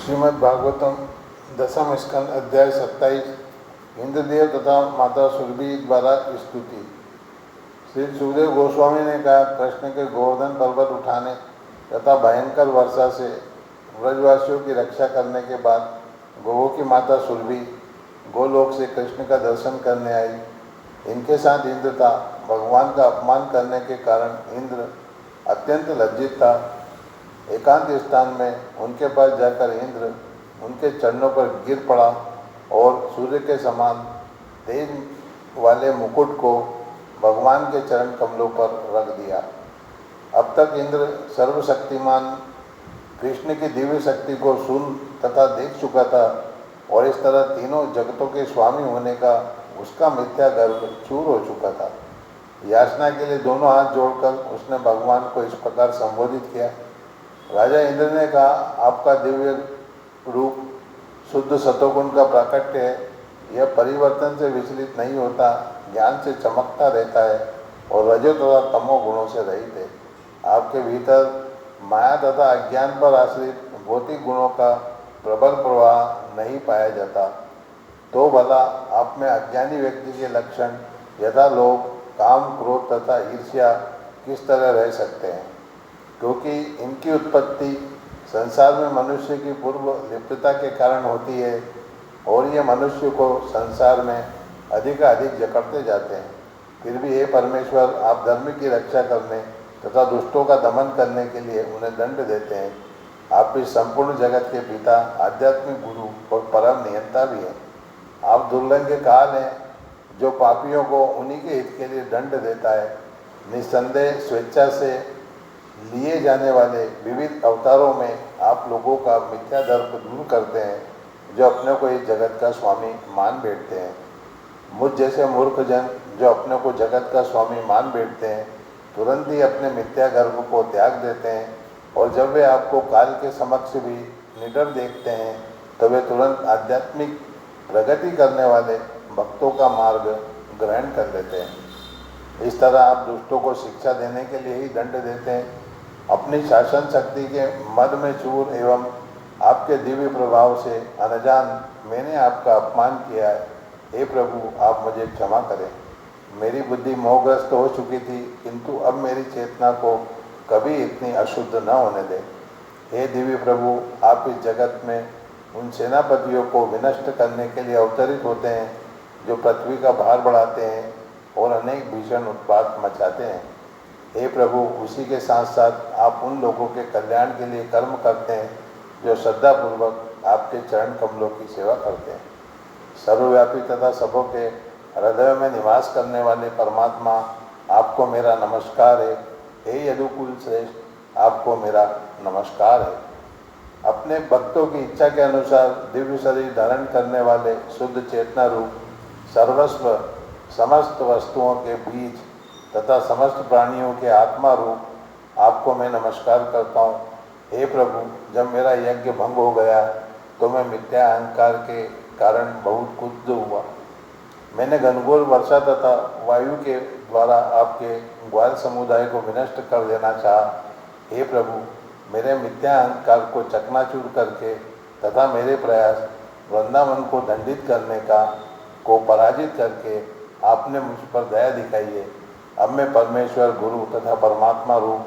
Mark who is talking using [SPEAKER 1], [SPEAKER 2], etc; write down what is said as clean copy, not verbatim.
[SPEAKER 1] श्रीमद् भागवतम दसम स्कंद अध्याय 27 इंद्रदेव तथा माता सुरभि द्वारा स्तुति। श्री सुखदेव गोस्वामी ने कहा, कृष्ण के गोवर्धन पर्वत उठाने तथा भयंकर वर्षा से ब्रजवासियों की रक्षा करने के बाद गोवों की माता सुरभि गोलोक से कृष्ण का दर्शन करने आई। इनके साथ इंद्र था। भगवान का अपमान करने के कारण इंद्र अत्यंत लज्जित था। एकांत स्थान में उनके पास जाकर इंद्र उनके चरणों पर गिर पड़ा और सूर्य के समान तेज वाले मुकुट को भगवान के चरण कमलों पर रख दिया। अब तक इंद्र सर्वशक्तिमान कृष्ण की दिव्य शक्ति को सुन तथा देख चुका था और इस तरह तीनों जगतों के स्वामी होने का उसका मिथ्या गर्व चूर हो चुका था। याचना के लिए दोनों हाथ जोड़कर उसने भगवान को इस प्रकार संबोधित किया। राजा इंद्र ने कहा, आपका दिव्य रूप शुद्ध सतोगुण का प्राकट्य है। यह परिवर्तन से विचलित नहीं होता, ज्ञान से चमकता रहता है और रजो तथा तमो गुणों से रहित है। आपके भीतर माया तथा अज्ञान पर आश्रित भौतिक गुणों का प्रबल प्रवाह नहीं पाया जाता। तो भला आप में अज्ञानी व्यक्ति के लक्षण यथा लोभ, काम, क्रोध तथा ईर्ष्या किस तरह रह सकते हैं, क्योंकि इनकी उत्पत्ति संसार में मनुष्य की पूर्व लिप्तता के कारण होती है और ये मनुष्य को संसार में अधिक जकड़ते जाते हैं। फिर भी हे परमेश्वर, आप धर्म की रक्षा करने तथा दुष्टों का दमन करने के लिए उन्हें दंड देते हैं। आप भी संपूर्ण जगत के पिता, आध्यात्मिक गुरु और परम नियंता भी हैं। आप दुर्लंघ काल हैं जो पापियों को उन्हीं के हित के लिए दंड देता है। निस्संदेह स्वेच्छा से लिए जाने वाले विविध अवतारों में आप लोगों का मिथ्या दर्प दूर करते हैं, जो अपने को इस जगत का स्वामी मान बैठते हैं। मुझ जैसे मूर्ख जन जो अपने को जगत का स्वामी मान बैठते हैं, तुरंत ही अपने मिथ्या गर्भ को त्याग देते हैं और जब वे आपको काल के समक्ष भी निडर देखते हैं तो वे तुरंत आध्यात्मिक प्रगति करने वाले भक्तों का मार्ग ग्रहण कर लेते हैं। इस तरह आप दुष्टों को शिक्षा देने के लिए ही दंड देते हैं। अपनी शासन शक्ति के मद में चूर एवं आपके दिव्य प्रभाव से अनजान मैंने आपका अपमान किया है। हे प्रभु, आप मुझे क्षमा करें। मेरी बुद्धि मोहग्रस्त हो चुकी थी, किंतु अब मेरी चेतना को कभी इतनी अशुद्ध न होने दें। हे दिव्य प्रभु, आप इस जगत में उन सेनापतियों को विनष्ट करने के लिए अवतरित होते हैं जो पृथ्वी का भार बढ़ाते हैं और अनेक भीषण उत्पात मचाते हैं। हे प्रभु, उसी के साथ साथ आप उन लोगों के कल्याण के लिए कर्म करते हैं जो श्रद्धापूर्वक आपके चरण कमलों की सेवा करते हैं। सर्वव्यापी तथा सबों के हृदय में निवास करने वाले परमात्मा, आपको मेरा नमस्कार है। हे यदुकुल श्रेष्ठ, आपको मेरा नमस्कार है। अपने भक्तों की इच्छा के अनुसार दिव्य शरीर धारण करने वाले शुद्ध चेतना रूप सर्वस्व समस्त वस्तुओं के बीज तथा समस्त प्राणियों के आत्मा रूप आपको मैं नमस्कार करता हूँ। हे प्रभु, जब मेरा यज्ञ भंग हो गया तो मैं मिथ्या अहंकार के कारण बहुत क्रुद्ध हुआ। मैंने घनघोर वर्षा तथा वायु के द्वारा आपके ग्वाल समुदाय को विनष्ट कर देना चाहा। हे प्रभु, मेरे मिथ्या अहंकार को चकनाचूर करके तथा मेरे प्रयास वृंदावन को दंडित करने को पराजित करके आपने मुझ पर दया दिखाई है। अब मैं परमेश्वर, गुरु तथा परमात्मा रूप